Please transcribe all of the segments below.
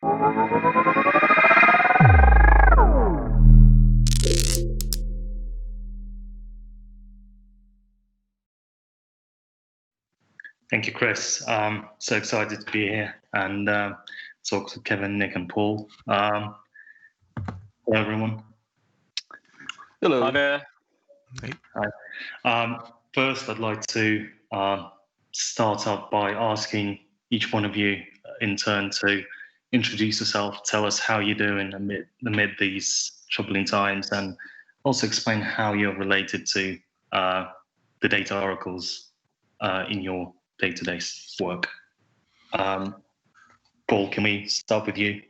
Thank you, Chris. So excited to be here and talk to Kevin, Nick, and Paul. Hello, everyone. Hello. Hi there. Hey. Hi. First, I'd like to start off by asking each one of you in turn to introduce yourself, tell us how you're doing amid these troubling times, and also explain how you're related to the data oracles in your day-to-day work. Paul, can we start with you?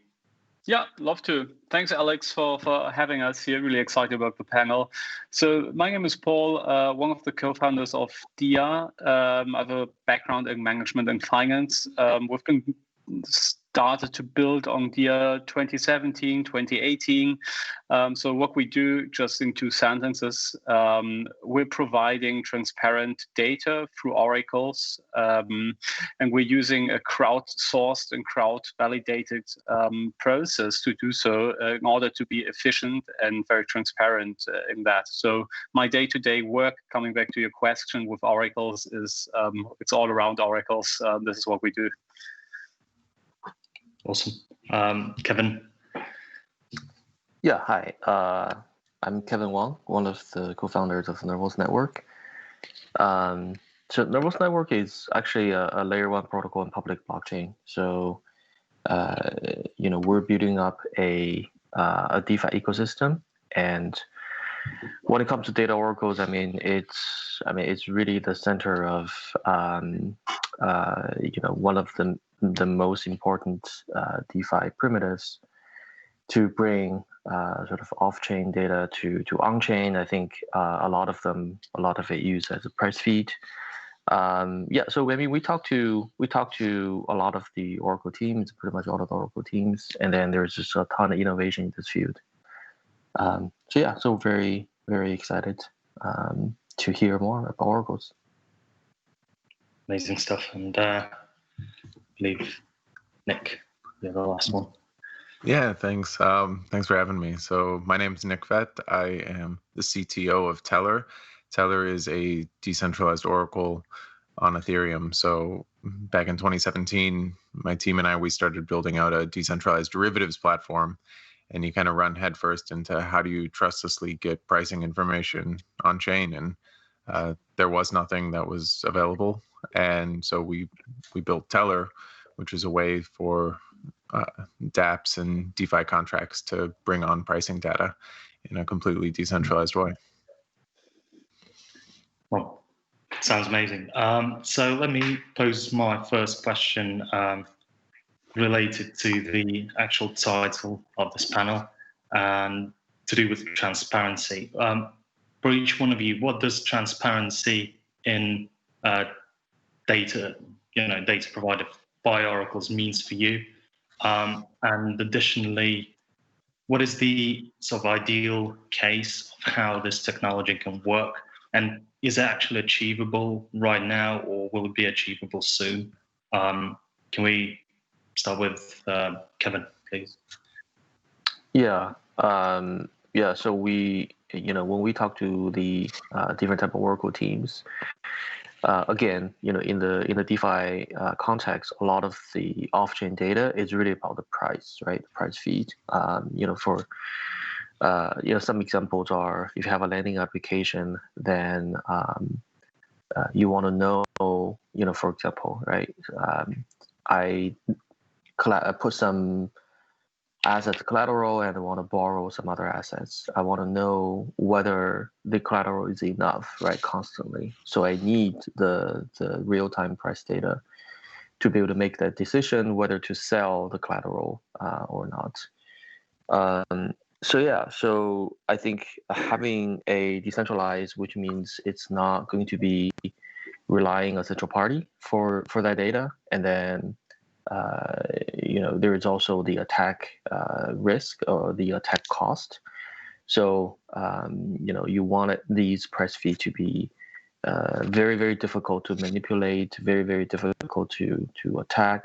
Yeah, love to. Thanks, Alex, for having us here. Really excited about the panel. So my name is Paul, one of the co-founders of DIA. I have a background in management and finance. We've been started to build on DIA 2017, 2018. So what we do, just in 2 sentences, we're providing transparent data through oracles, and we're using a crowdsourced and crowd-validated process to do so in order to be efficient and very transparent in that. So my day-to-day work, coming back to your question with oracles, is it's all around oracles. This is what we do. Awesome. Kevin? Yeah, hi. I'm Kevin Wang, one of the co-founders of Nervos Network. So Nervos Network is actually a layer 1 protocol in public blockchain. So, we're building up a DeFi ecosystem. And when it comes to data oracles, it's really the center of, one of the most important DeFi primitives to bring sort of off-chain data to on-chain. I think a lot of it used as a price feed. So we talk to a lot of the Oracle teams, pretty much all of the Oracle teams, and then there's just a ton of innovation in this field. So very, very excited to hear more about oracles. Amazing stuff. And I believe Nick, you're the last one. Yeah, thanks. Thanks for having me. So my name is Nick Fett. I am the CTO of Teller. Teller is a decentralized oracle on Ethereum. So back in 2017, my team and I, we started building out a decentralized derivatives platform. And you kind of run headfirst into how do you trustlessly get pricing information on chain. And there was nothing that was available. And so we built Teller, which is a way for dApps and DeFi contracts to bring on pricing data in a completely decentralized way. Well, sounds amazing. So let me pose my first question related to the actual title of this panel and to do with transparency. For each one of you, what does transparency in data provided by oracles means for you? And additionally, what is the sort of ideal case of how this technology can work? And is it actually achievable right now, or will it be achievable soon? Can we start with Kevin, please? Yeah. So we, when we talk to the different type of Oracle teams, again, in the DeFi context, a lot of the off-chain data is really about the price, right? The price feed. Some examples are if you have a lending application, then you want to know, for example, right? I put some assets collateral and I want to borrow some other assets. I want to know whether the collateral is enough, right, constantly. So I need the real-time price data to be able to make that decision whether to sell the collateral or not. So I think having a decentralized, which means it's not going to be relying on a central party for that data, and then there is also the attack risk or the attack cost. So you want these price feeds to be very, very difficult to manipulate, very, very difficult to attack.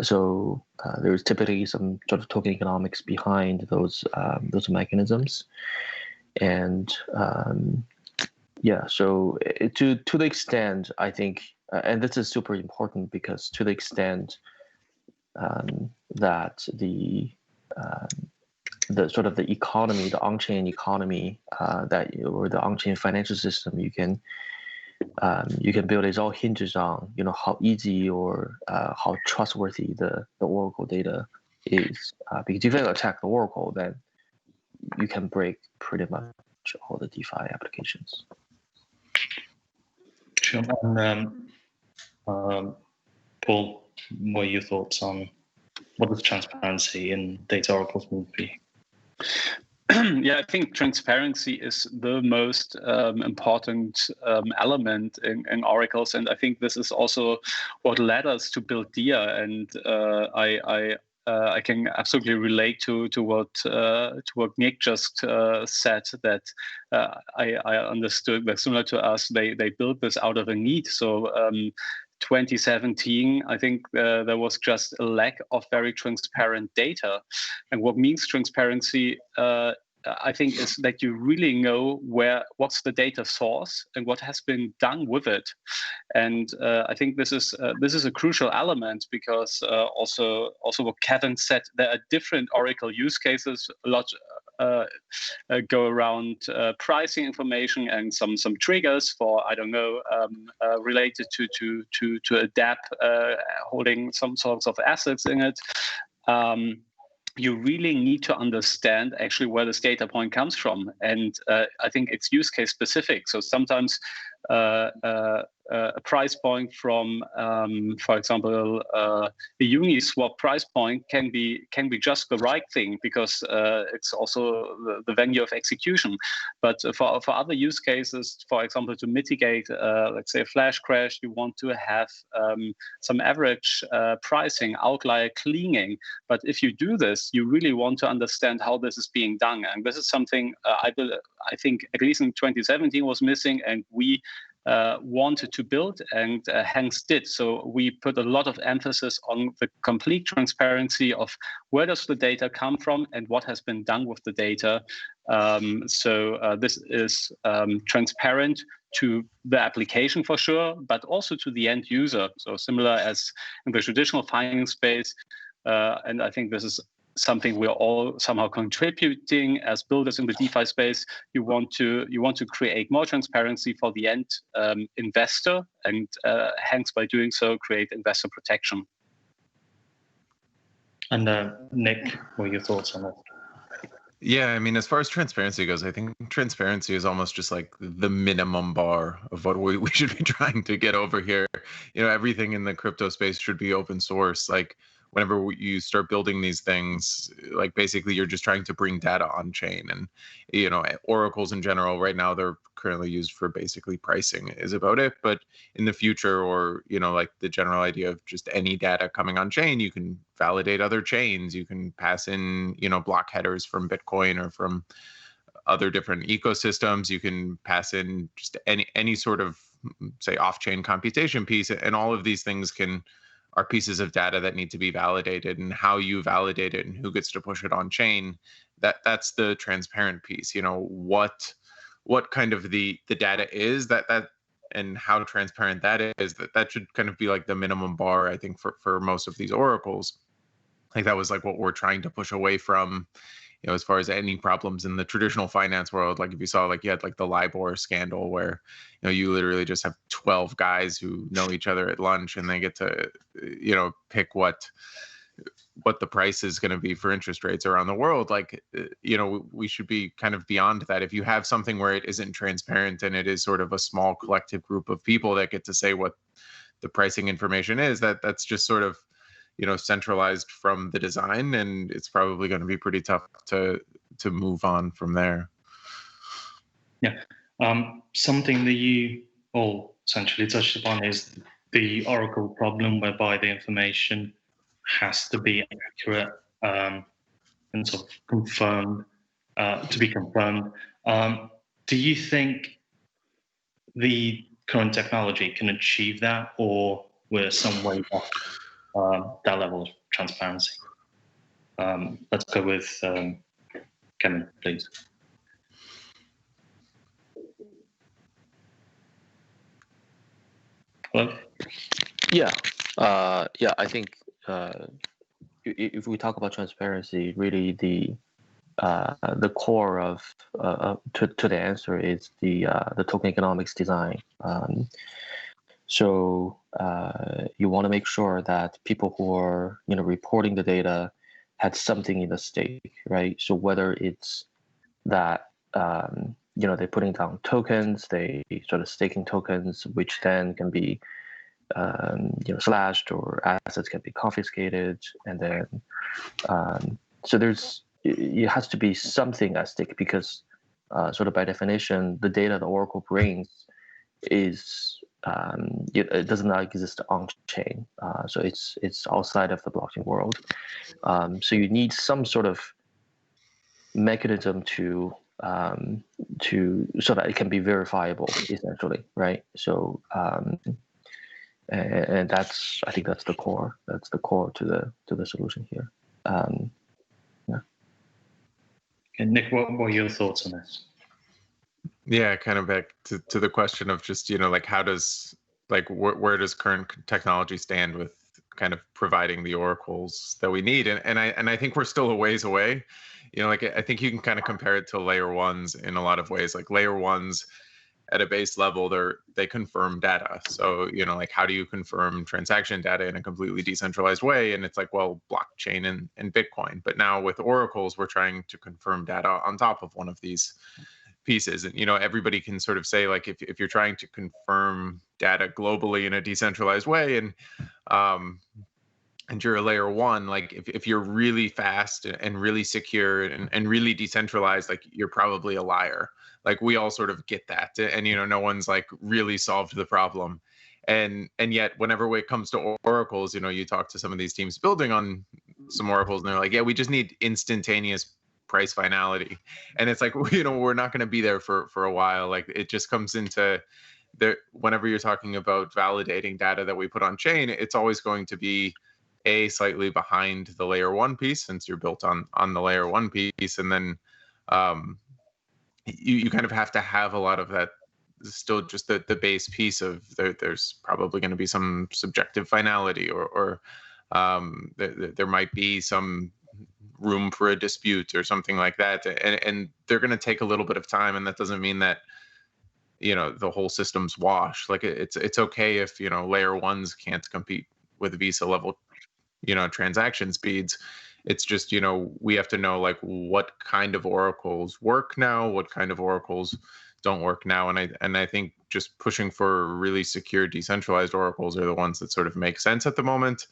So there's typically some sort of token economics behind those mechanisms, and so to the extent I think, and this is super important, because to the extent that the sort of the economy, the on-chain economy, or the on-chain financial system you can build, it all hinges on how easy or how trustworthy the Oracle data is. Because if you attack the Oracle, then you can break pretty much all the DeFi applications. Sure. And Paul, what are your thoughts on what does transparency in data oracles mean for you? Yeah, I think transparency is the most important element in oracles, and I think this is also what led us to build DIA. And I can absolutely relate to what Nick just said, that I understood that similar to us, they built this out of a need. So 2017, I think there was just a lack of very transparent data. And what means transparency, I think, is that you really know what's the data source and what has been done with it. And I think this is a crucial element, because also what Kevin said, there are different Oracle use cases. A lot go around pricing information and some triggers for, I don't know, related to a DApp holding some sorts of assets in it. You really need to understand actually where this data point comes from, and I think it's use case specific. So sometimes a price point from, for example, a Uniswap price point can be just the right thing, because it's also the venue of execution. But for other use cases, for example, to mitigate, let's say, a flash crash, you want to have some average pricing, outlier cleaning. But if you do this, you really want to understand how this is being done. And this is something I think at least in 2017 was missing, and we wanted to build, and hence did. So we put a lot of emphasis on the complete transparency of where does the data come from and what has been done with the data. So this is transparent to the application for sure, but also to the end user. So similar as in the traditional finance space. And I think this is something we're all somehow contributing as builders in the DeFi space. You want to create more transparency for the end investor, and hence by doing so create investor protection. And Nick, what are your thoughts on that? Yeah, I mean, as far as transparency goes, I think transparency is almost just like the minimum bar of what we should be trying to get over here. Everything in the crypto space should be open source. Like, whenever you start building these things, like, basically you're just trying to bring data on chain. And oracles in general right now, they're currently used for basically pricing is about it. But in the future, or like the general idea of just any data coming on chain, you can validate other chains, you can pass in block headers from Bitcoin or from other different ecosystems, you can pass in just any sort of, say, off-chain computation piece, and all of these things are pieces of data that need to be validated, and how you validate it and who gets to push it on chain. That's the transparent piece. What kind of the data is that and how transparent that is, that should kind of be like the minimum bar, I think, for most of these oracles. Like, that was like what we're trying to push away from, as far as any problems in the traditional finance world. Like, if you saw, like, you had like the LIBOR scandal where, you literally just have 12 guys who know each other at lunch, and they get to, pick what the price is going to be for interest rates around the world. Like, we should be kind of beyond that. If you have something where it isn't transparent, and it is sort of a small collective group of people that get to say what the pricing information is, that's just sort of, centralized from the design, and it's probably going to be pretty tough to move on from there. Yeah. Something that you all essentially touched upon is the Oracle problem, whereby the information has to be accurate and sort of confirmed, to be confirmed. Do you think the current technology can achieve that, or we're some way off? that level of transparency. Let's go with Kevin, please. Hello? Yeah, I think if we talk about transparency, really the core of to the answer is the token economics design. So you want to make sure that people who are reporting the data had something in the stake, right? So whether it's that they're putting down tokens, they sort of staking tokens, which then can be slashed, or assets can be confiscated, and then so it has to be something at stake, because sort of by definition, the data the Oracle brings is it does not exist on chain, so it's outside of the blockchain world. So you need some sort of mechanism to so that it can be verifiable, essentially, right? So and I think that's the core to the solution here. Yeah. Okay, Nick, what are your thoughts on this? Yeah, kind of back to the question of just, like, how does, like, where does current technology stand with kind of providing the oracles that we need? And I think we're still a ways away. Like, I think you can kind of compare it to layer ones in a lot of ways. Like, layer ones at a base level, they confirm data. So, like, how do you confirm transaction data in a completely decentralized way? And it's like, well, blockchain and Bitcoin. But now with oracles, we're trying to confirm data on top of one of these pieces. And everybody can sort of say, like, if you're trying to confirm data globally in a decentralized way, and you're a layer one, like, if you're really fast and really secure and really decentralized, like, you're probably a liar. Like, we all sort of get that, and no one's like really solved the problem. And yet whenever it comes to oracles, you talk to some of these teams building on some oracles, and they're like, yeah, we just need instantaneous price finality. And it's like, we're not going to be there for a while. Like, it just comes into there. Whenever you're talking about validating data that we put on chain, it's always going to be slightly behind the layer one piece, since you're built on the layer one piece. And then you kind of have to have a lot of that, still just the base piece of there's probably going to be some subjective finality, or there might be some room for a dispute or something like that, and they're going to take a little bit of time. And that doesn't mean that the whole system's washed. Like, it's okay if layer ones can't compete with Visa level transaction speeds. It's just we have to know, like, what kind of oracles work now, what kind of oracles don't work now. And I think just pushing for really secure decentralized oracles are the ones that sort of make sense at the moment.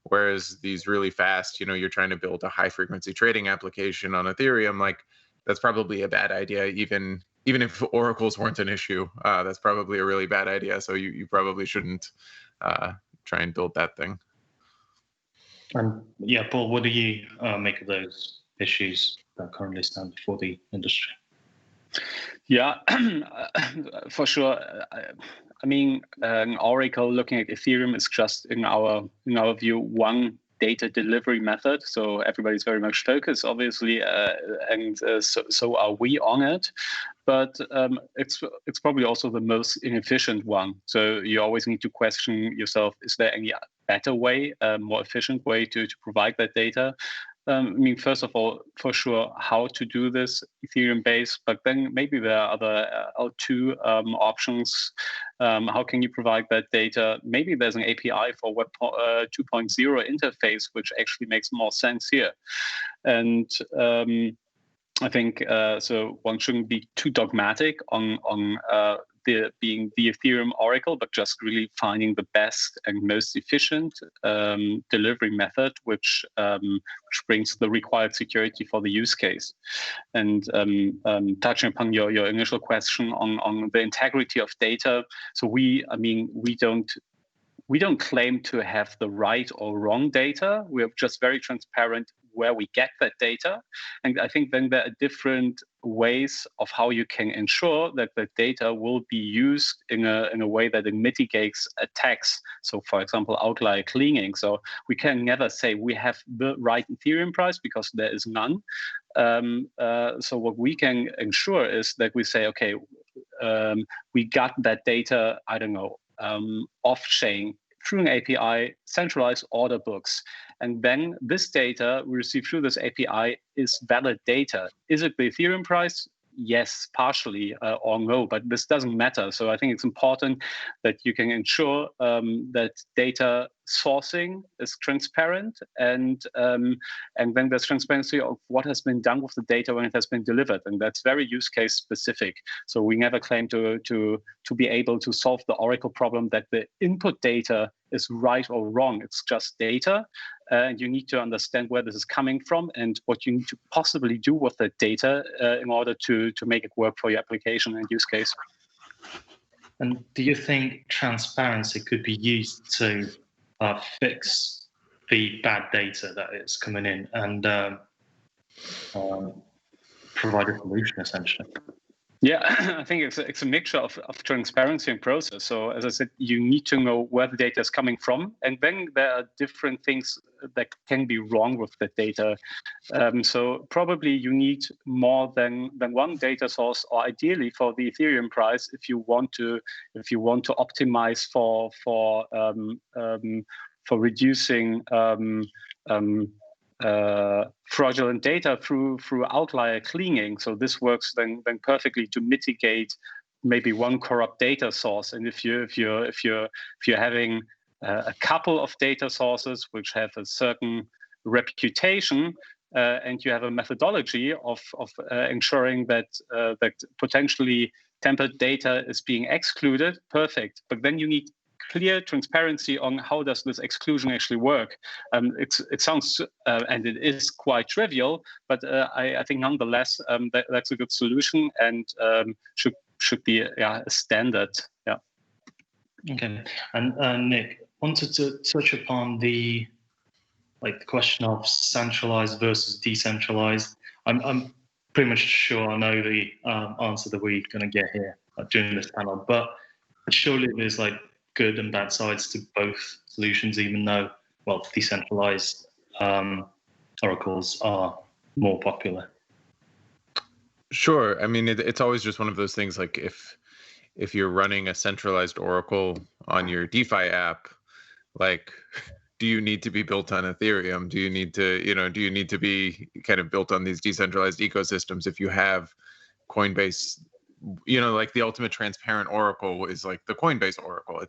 Whereas these really fast, you're trying to build a high frequency trading application on Ethereum, like, that's probably a bad idea. Even if oracles weren't an issue, that's probably a really bad idea. So you probably shouldn't try and build that thing. Yeah, Paul, what do you make of those issues that currently stand before the industry? Yeah, for sure. I mean, an oracle looking at Ethereum is just, in our view, one data delivery method. So everybody's very much focused, obviously, and so are we on it. But it's probably also the most inefficient one. So you always need to question yourself: is there any better way, more efficient way to provide that data? I mean, first of all, for sure, how to do this Ethereum-based, but then maybe there are other L2 options. How can you provide that data? Maybe there's an API for Web 2.0 interface, which actually makes more sense here. And I think so. One shouldn't be too dogmatic on being the Ethereum oracle, but just really finding the best and most efficient delivery method, which brings the required security for the use case. And touching upon your initial question on the integrity of data, so we we don't claim to have the right or wrong data. We're just very transparent where we get that data. And I think then there are different ways of how you can ensure that the data will be used in a way that it mitigates attacks. So for example, outlier cleaning. So we can never say we have the right Ethereum price because there is none. So what we can ensure is that we say, okay, we got that data, I don't know, off-chain through an API, centralized order books. And then this data we receive through this API is valid data. Is it the Ethereum price? Yes, partially, or no, but this doesn't matter. So I think it's important that you can ensure that data sourcing is transparent, and then there's transparency of what has been done with the data when it has been delivered, and that's very use case specific. So we never claim to be able to solve the Oracle problem that the input data is right or wrong. It's just data. And you need to understand where this is coming from and what you need to possibly do with that data in order to make it work for your application and use case. And do you think transparency could be used to fix the bad data that is coming in and provide a solution, essentially? Yeah, I think it's a mixture of transparency and process. So as I said, you need to know where the data is coming from. And then there are different things that can be wrong with the data. So probably you need more than one data source, or ideally for the Ethereum price, if you want to optimize for reducing fraudulent data through outlier cleaning. So this works then perfectly to mitigate maybe one corrupt data source. And if you're having a couple of data sources which have a certain reputation, and you have a methodology of ensuring that potentially tampered data is being excluded, perfect. But then you need clear transparency on how does this exclusion actually work. It sounds and it is quite trivial, but I think nonetheless that's a good solution and should be a standard. Yeah. Okay. And Nick, wanted to touch upon the question of centralized versus decentralized. I'm pretty much sure I know the answer that we're going to get here during this panel, but surely there's good and bad sides to both solutions, even though, decentralized oracles are more popular. Sure. I mean, it's always just one of those things. Like if you're running a centralized oracle on your DeFi app, do you need to be built on Ethereum? Do you need to be kind of built on these decentralized ecosystems? If you have Coinbase, the ultimate transparent oracle is the Coinbase oracle.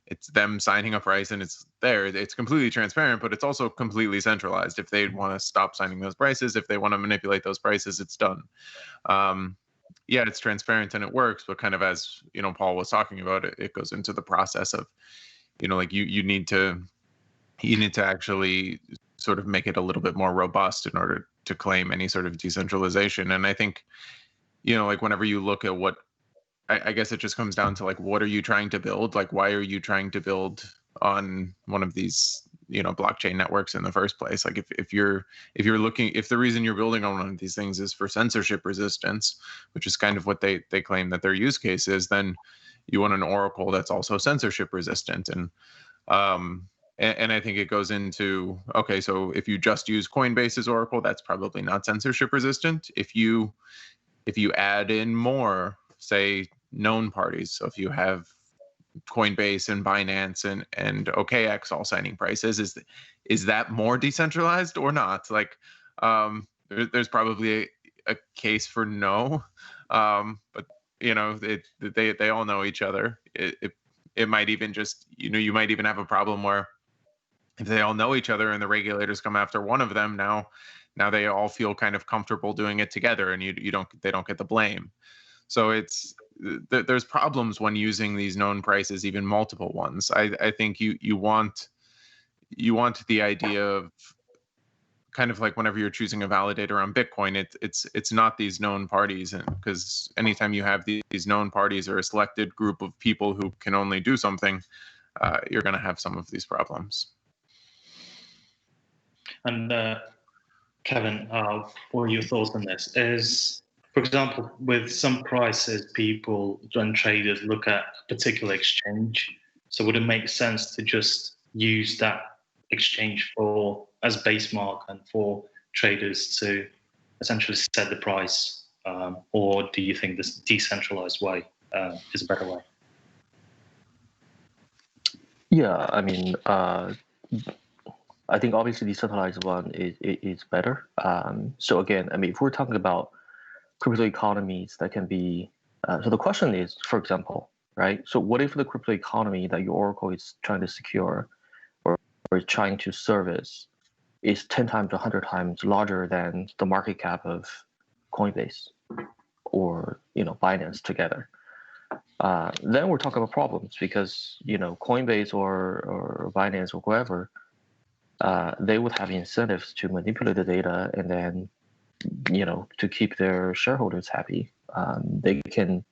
It's them signing a price and it's there. It's completely transparent, but it's also completely centralized. If they want to stop signing those prices, if they want to manipulate those prices, it's done. It's transparent and it works, but kind of as Paul was talking about, it goes into the process of you need to actually sort of make it a little bit more robust in order to claim any sort of decentralization. And I think whenever you look at what, I guess it just comes down to what are you trying to build? Why are you trying to build on one of these, blockchain networks in the first place? If the reason you're building on one of these things is for censorship resistance, which is kind of what they claim that their use case is, then you want an oracle that's also censorship resistant. And I think it goes into, okay, so if you just use Coinbase's oracle, that's probably not censorship resistant. If you add in more, say, known parties, so if you have Coinbase and Binance and OKX all signing prices, is that more decentralized or not? There's probably a case for no, but they all know each other. It might even just you might even have a problem where if they all know each other and the regulators come after one of them, now they all feel kind of comfortable doing it together, and they don't get the blame. So there's problems when using these known prices, even multiple ones. I think you want the idea of kind of whenever you're choosing a validator on Bitcoin, it's not these known parties, and because anytime you have these known parties or a selected group of people who can only do something, you're going to have some of these problems. And Kevin, what are your thoughts on this? Is, for example, with some prices, people and traders look at a particular exchange. So would it make sense to just use that exchange as base mark and for traders to essentially set the price? Or do you think this decentralized way is a better way? Yeah, I mean, I think obviously decentralized one is better. So again, I mean, if we're talking about crypto economies that can be, so the question is, for example, right? So what if the crypto economy that your Oracle is trying to secure or trying to service is 10 times, 100 times larger than the market cap of Coinbase or, Binance together? Then we're talking about problems because, Coinbase or Binance or whoever, they would have incentives to manipulate the data and then, to keep their shareholders happy. They can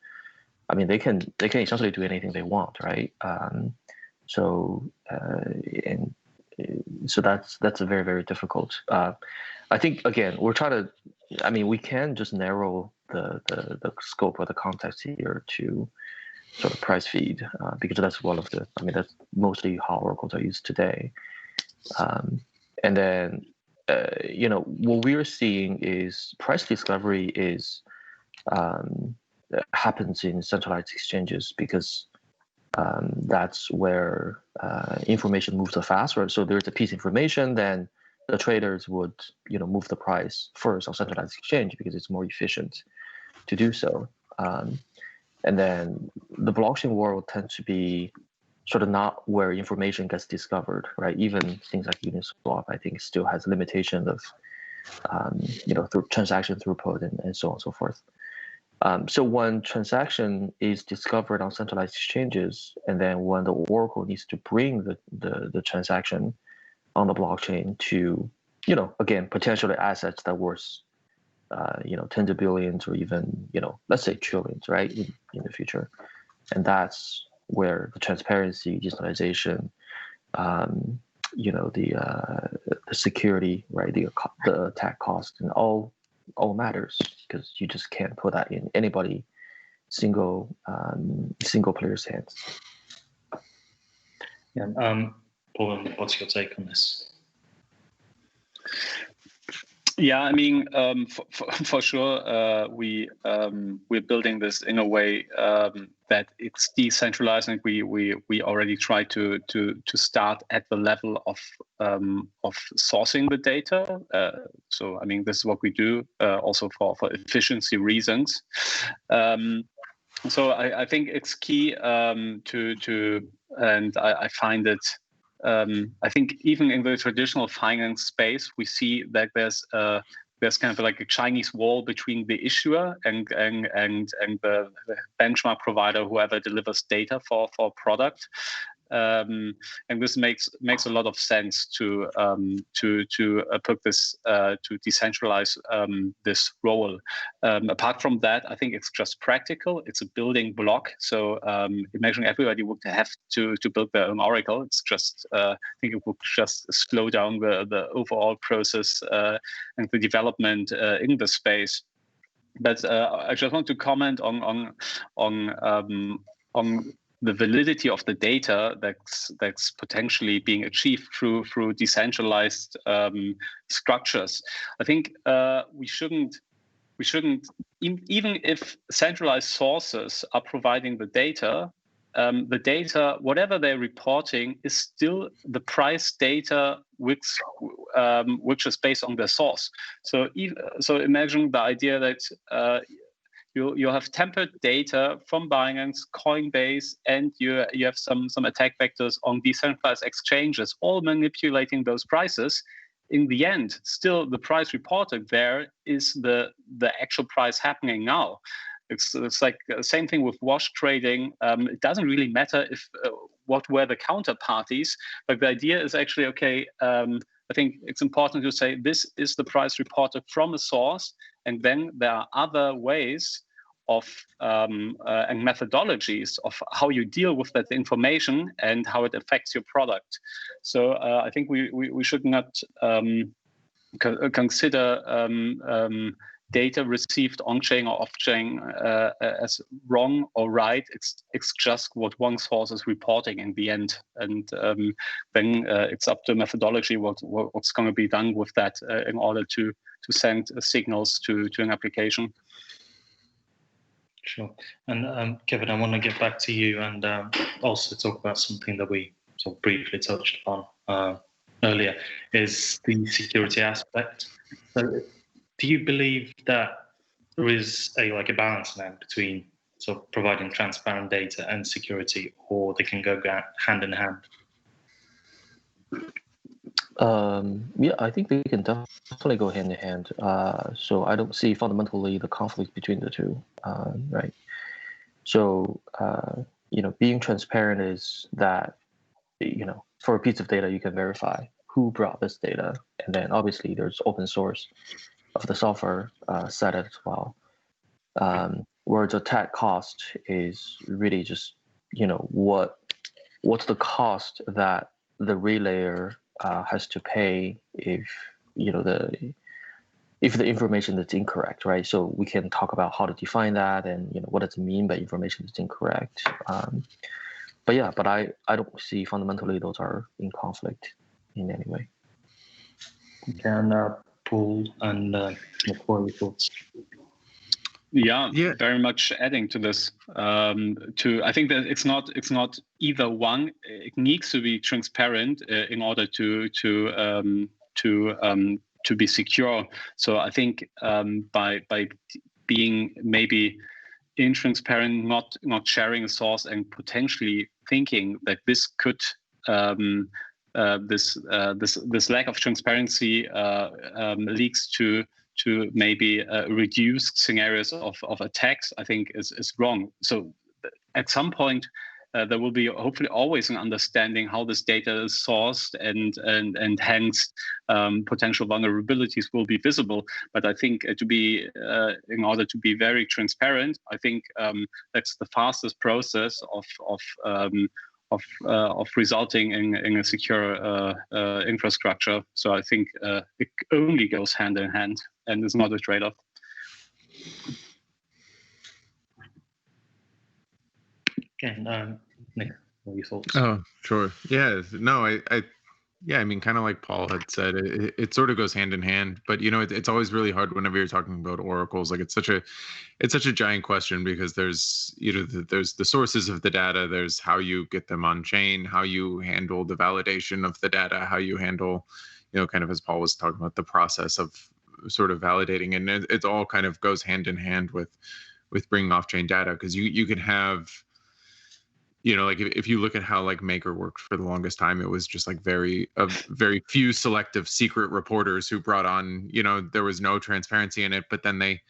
essentially do anything they want, right? So that's a very, very difficult. I think again, we can just narrow the scope of the context here to sort of price feed because that's that's mostly how oracles are used today. And then, what we're seeing is price discovery happens in centralized exchanges because that's where information moves the faster. So there's a piece of information, then the traders would, move the price first on centralized exchange because it's more efficient to do so. And then the blockchain world tends to be sort of not where information gets discovered, right? Even things like Uniswap, I think, still has limitation of, through transaction throughput and so on and so forth. So when transaction is discovered on centralized exchanges, and then when the Oracle needs to bring the transaction on the blockchain to, again, potentially assets that worth, tens of billions or even, let's say trillions, right, in the future. And that's where the transparency, digitalization, the security, right, the attack cost, and all matters because you just can't put that in anybody single player's hands. Yeah. Paul, what's your take on this? Yeah, I mean, for sure, we're building this in a way that it's decentralized, and we already try to start at the level of sourcing the data. So I mean, this is what we do also for efficiency reasons. So I think it's key and I find it. I think even in the traditional finance space, we see that there's kind of like a Chinese wall between the issuer and the benchmark provider, whoever delivers data for a product. And this makes a lot of sense to put this to decentralize this role. Apart from that, I think it's just practical. It's a building block. So imagine everybody would have to build their own oracle. It's just I think it would just slow down the overall process and the development in the space. But I just want to comment on the validity of the data that's potentially being achieved through decentralized structures. I think we shouldn't even if centralized sources are providing the data, whatever they're reporting, is still the price data which is based on the source. So imagine the idea that you have tempered data from Binance, Coinbase, and you have some attack vectors on decentralized exchanges, all manipulating those prices. In the end, still the price reported there is the actual price happening now. It's like the same thing with wash trading. It doesn't really matter if what were the counterparties, but the idea is actually, okay, I think it's important to say this is the price reported from a source, and then there are other ways of and methodologies of how you deal with that information and how it affects your product. So I think we should not consider data received on-chain or off-chain as wrong or right. It's just what one source is reporting in the end, and then it's up to methodology what's going to be done with that in order to send signals to an application. Sure. And Kevin, I want to get back to you and also talk about something that we sort of briefly touched upon earlier, is the security aspect. So do you believe that there is a balance now between sort of providing transparent data and security, or they can go hand in hand? Yeah, I think they can definitely go hand in hand. So I don't see fundamentally the conflict between the two, right? So, being transparent is that, for a piece of data, you can verify who brought this data. And then obviously there's open source of the software set as well. Where the attack cost is really just, what's the cost that the relayer has to pay if the information that's incorrect, right? So we can talk about how to define that and what does it mean by information that's incorrect. But I don't see fundamentally those are in conflict in any way. And Paul and what are your thoughts? Yeah, very much adding to this. I think that it's not either one. It needs to be transparent in order to be secure. So I think by being maybe intransparent, not sharing a source, and potentially thinking that this could this lack of transparency leads to maybe reduced scenarios of attacks, I think is wrong. So at some point, there will be hopefully always an understanding how this data is sourced, and hence potential vulnerabilities will be visible. But I think in order to be very transparent, I think that's the fastest process of resulting in a secure infrastructure. So I think it only goes hand in hand, and it's not a trade-off. Okay, Nick, what are your thoughts? Oh, sure. Yeah. No, I mean, kind of like Paul had said, it sort of goes hand in hand. But it's always really hard whenever you're talking about oracles. Like it's such a giant question, because there's there's the sources of the data, there's how you get them on chain, how you handle the validation of the data, how you handle, kind of as Paul was talking about, the process of sort of validating, and it all kind of goes hand in hand with bringing off-chain data, because you can have. Like if you look at how Maker worked for the longest time, it was just very few selective secret reporters who brought on, there was no transparency in it, but then they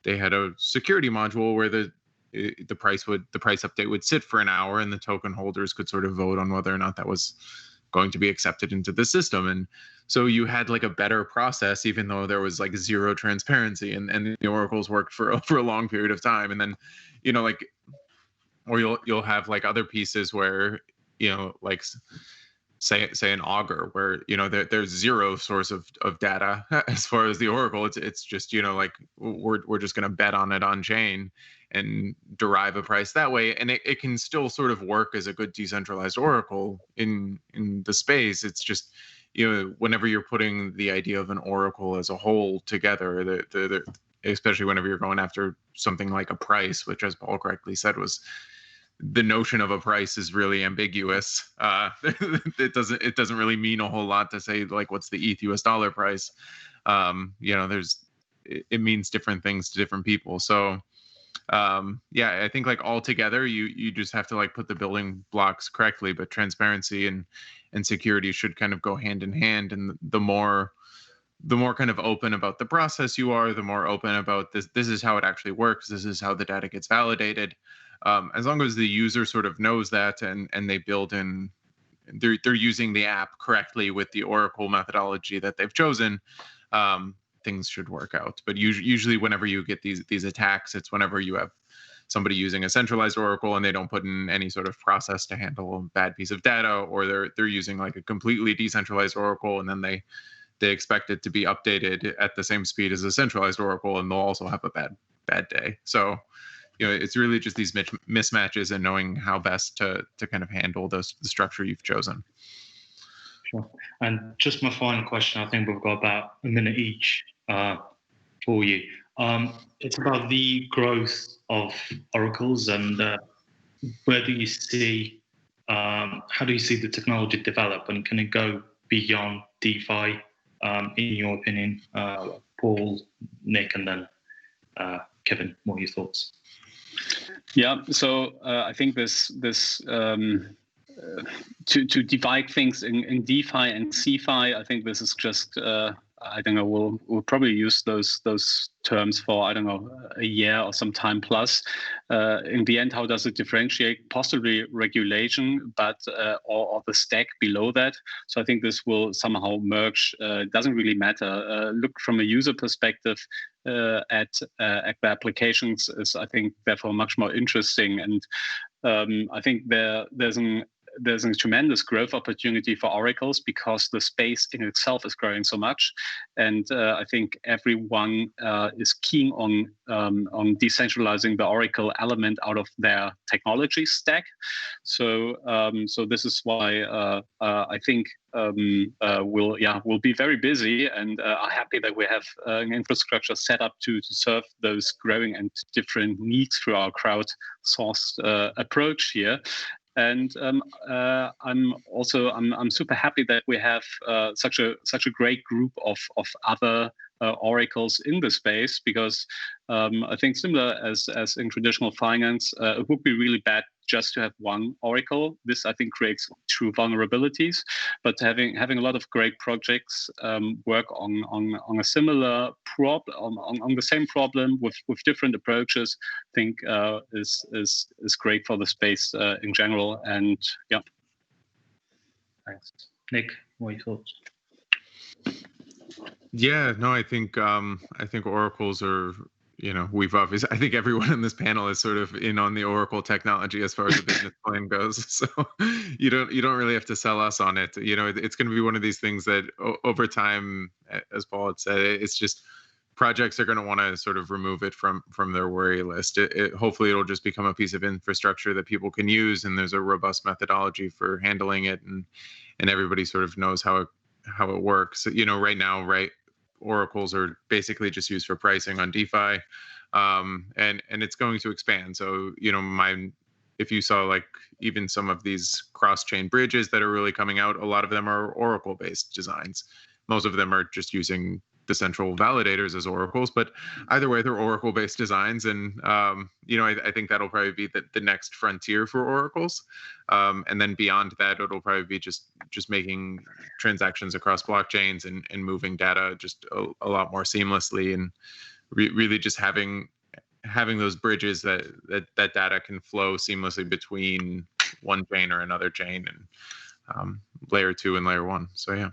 had a security module where the price update would sit for an hour, and the token holders could sort of vote on whether or not that was going to be accepted into the system. And so you had a better process, even though there was zero transparency, and the oracles worked for a long period of time. And then, or you'll have other pieces where, say an augur, where there's zero source of data as far as the oracle. It's just we're just going to bet on it on chain and derive a price that way, and it can still sort of work as a good decentralized oracle in the space. It's just whenever you're putting the idea of an oracle as a whole together, especially whenever you're going after something like a price, which, as Paul correctly said, was the notion of a price is really ambiguous. It doesn't really mean a whole lot to say what's the ETH US dollar price. It means different things to different people. So I think all together you just have to put the building blocks correctly, but transparency and security should kind of go hand in hand. And the more kind of open about the process you are, the more open about this is how it actually works, this is how the data gets validated. As long as the user sort of knows that, and they build in, they're using the app correctly with the Oracle methodology that they've chosen, things should work out. But usually whenever you get these attacks, it's whenever you have somebody using a centralized Oracle and they don't put in any sort of process to handle a bad piece of data, or they're using like a completely decentralized Oracle and then they expect it to be updated at the same speed as a centralized Oracle, and they'll also have a bad day. So, it's really just these mismatches and knowing how best to kind of handle the structure you've chosen. Sure. And just my final question, I think we've got about a minute each for you. It's about the growth of oracles, and where do you see, how do you see the technology develop, and can it go beyond DeFi, in your opinion? Paul, Nick, and then Kevin, what are your thoughts? Yeah, so I think this to divide things in DeFi and CeFi, I think this is just I don't know. We'll probably use those terms for, I don't know, a year or some time plus. In the end, how does it differentiate? Possibly regulation, but or the stack below that. So I think this will somehow merge. It doesn't really matter. Look from a user perspective at the applications is, I think, therefore much more interesting. And I think there's a tremendous growth opportunity for oracles because the space in itself is growing so much, and I think everyone is keen on decentralizing the oracle element out of their technology stack. So this is why I think we'll be very busy and are happy that we have an infrastructure set up to serve those growing and different needs through our crowdsourced approach here. And I'm super happy that we have such a great group of other oracles in the space, because I think similar as in traditional finance, it would be really bad just to have one oracle. This, I think, creates true vulnerabilities. But having a lot of great projects work on a similar problem, on the same problem with different approaches, I think is great for the space in general. And yeah. Thanks, Nick. What are your thoughts? Yeah, no, I think oracles are, we've obviously, I think everyone in this panel is sort of in on the Oracle technology as far as the business plan goes. So you don't really have to sell us on it. It's going to be one of these things that over time, as Paul had said, it's just projects are going to want to sort of remove it from their worry list. Hopefully it'll just become a piece of infrastructure that people can use, and there's a robust methodology for handling it, and everybody sort of knows how it works. Right now, oracles are basically just used for pricing on DeFi, and it's going to expand. So if you saw like even some of these cross-chain bridges that are really coming out, a lot of them are Oracle-based designs. Most of them are just using the central validators as oracles, but either way, they're Oracle-based designs, and I think that'll probably be the next frontier for oracles. And then beyond that, it'll probably be just making transactions across blockchains and moving data just a lot more seamlessly, and really just having those bridges that data can flow seamlessly between one chain or another chain, and layer 2 and layer 1. So yeah.